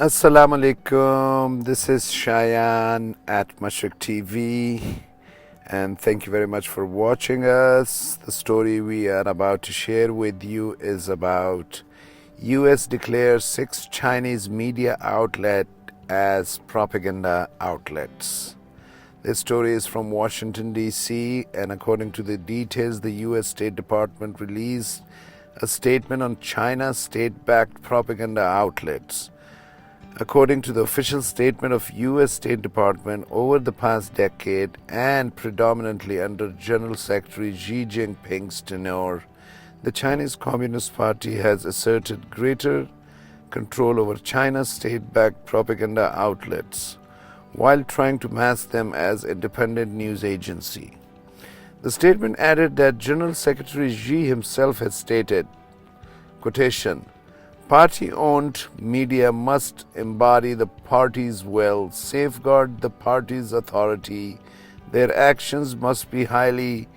Assalamu alaikum. This is Shayan at Mashriq TV, and thank you very much for watching us. The story we are about to share with you is about US declares 6 Chinese media outlets as propaganda outlets. This story is from Washington, D.C., and according to the details, the U.S. State Department released a statement on China's state-backed propaganda outlets. According to the official statement of U.S. State Department, over the past decade and predominantly under General Secretary Xi Jinping's tenure, the Chinese Communist Party has asserted greater control over China's state-backed propaganda outlets, while trying to mask them as independent news agency. The statement added that General Secretary Xi himself has stated, quotation, "Party-owned media must embody the party's will, safeguard the party's authority. Their actions must be highly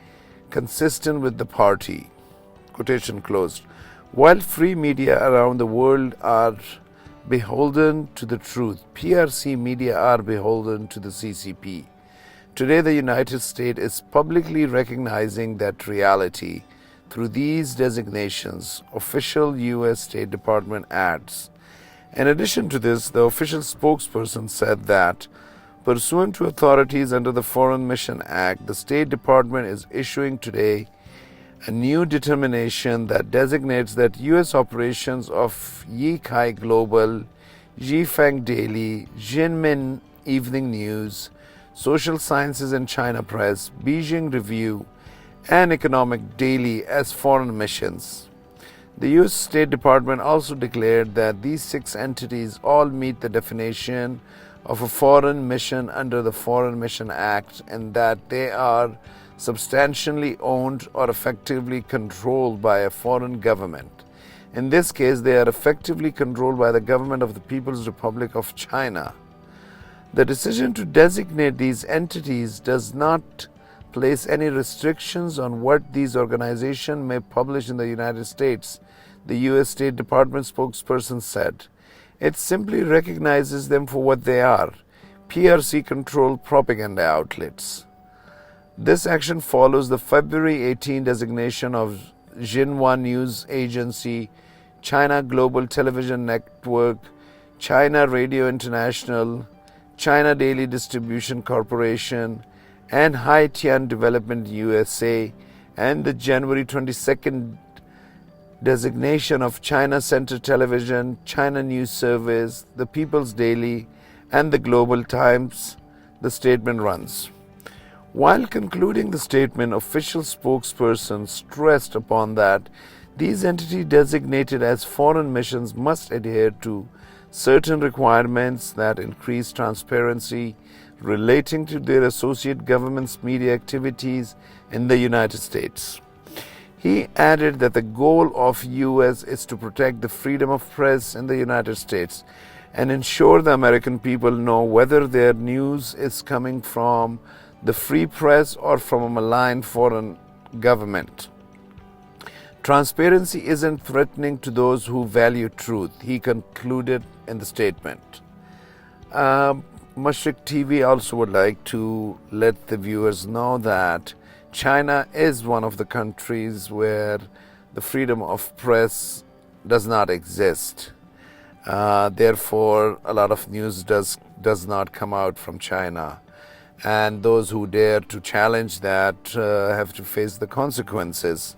consistent with the party." Quotation closed. While free media around the world are beholden to the truth, PRC media are beholden to the CCP. Today, the United States is publicly recognizing that reality through these designations, official U.S. State Department adds. In addition to this, the official spokesperson said that, pursuant to authorities under the Foreign Mission Act, the State Department is issuing today a new determination that designates that U.S. operations of Yikai Global, Yifeng Daily, Jinmin Evening News, Social Sciences and China Press, Beijing Review, and Economic Daily as foreign missions. The U.S. State Department also declared that these 6 entities all meet the definition of a foreign mission under the Foreign Mission Act and that they are substantially owned or effectively controlled by a foreign government. In this case, they are effectively controlled by the government of the People's Republic of China. The decision to designate these entities does not place any restrictions on what these organizations may publish in the United States, the U.S. State Department spokesperson said. It simply recognizes them for what they are, PRC-controlled propaganda outlets. This action follows the February 18 designation of Xinhua News Agency, China Global Television Network, China Radio International, China Daily Distribution Corporation, and Haitian Development USA, and the January 22nd designation of China Center Television, China News Service, the People's Daily, and the Global Times, the statement runs. While concluding the statement, official spokesperson stressed upon that these entities designated as foreign missions must adhere to certain requirements that increase transparency relating to their associate governments' media activities in the United States. He added that the goal of U.S. is to protect the freedom of press in the United States and ensure the American people know whether their news is coming from the free press or from a malign foreign government. Transparency isn't threatening to those who value truth, he concluded in the statement. Mashriq TV also would like to let the viewers know that China is one of the countries where the freedom of press does not exist. Therefore, a lot of news does not come out from China. And those who dare to challenge that have to face the consequences.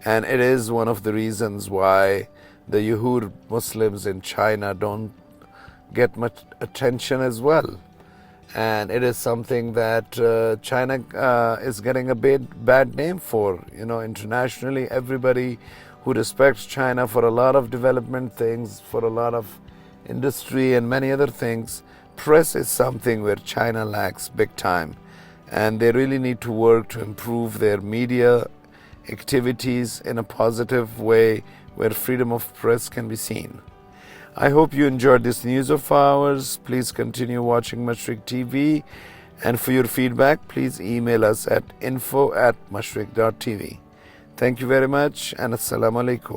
And it is one of the reasons why the Uyghur Muslims in China don't get much attention as well. And it is something that China is getting a bad name for. You know, internationally, everybody who respects China for a lot of development things, for a lot of industry and many other things, press is something where China lacks big time. And they really need to work to improve their media activities in a positive way where freedom of press can be seen. I hope you enjoyed this news of ours. Please continue watching Mashriq TV. And for your feedback, please email us at info@mashriq.tv. Thank you very much and Assalamu alaikum.